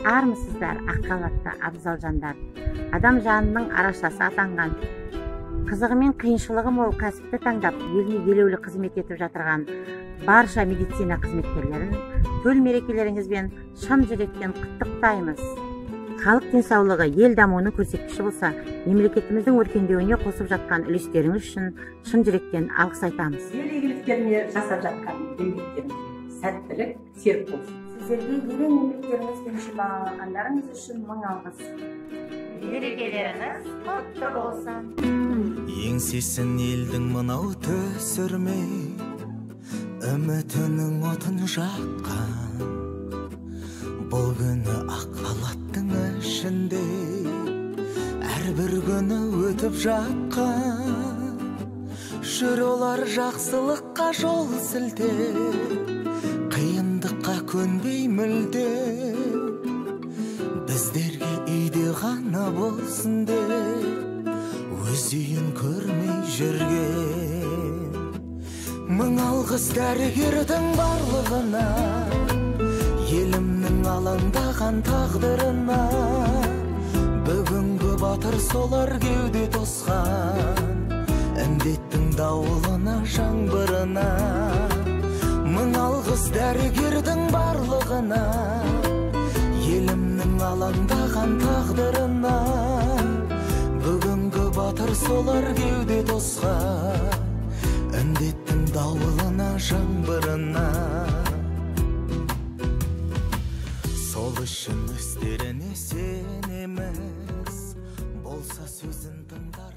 армысыздар ак калатты абзал жандар. Адам жанының арашасы атанган, кызыгы мен кыйынчылыгы мол касыпты таңдап элине елеулі қызмет етіп жатырған барша медицина қызметкерлерін төл мерекелеріңізбен шын жүректен құттықтаймыз. Халық денсаулығы ел дамуының көрсеткіші болса, мемлекетіміздің өркендеуіне қосып жатқан үлестеріңіз үшін шын жүректен алғыс айтамыз. Ел игіліктеріне жасап жатқан еңбектеріңізге сәттілік, серік болсын. Сіздерге ерен еңбектеріңіз бен шипалағандарыңыз үшін мың алғыс. Мерекелеріңіз құтты болсын. Еңсесін елдің мынау түсірмей, үмітінің отын жаққан, бұл күні ақ халаттың ішінде әрбір күні өтіп жатқан. Жүр олар жақсылыққа жол сілтеп, қиындыққа көнбей мүлде, біздерге үйде ғана болсын деп өз үйін көрмей жүрген. Мың алғыс дәрігердің барлығына, елімнің алаңдаған тағдырына. Бүгінгі батыр солар кеуде тосқан, індеттің дауылына, жаңбырына. Мың алғыс дәрігердің барлығына, елімнің алаңдаған тағдырына. Бүгінгі батыр солар кеуде тосқан, індеттің дауылына, жаңбырына. Сол үшін өздеріне сенеміз, болса сөзін тыңдар.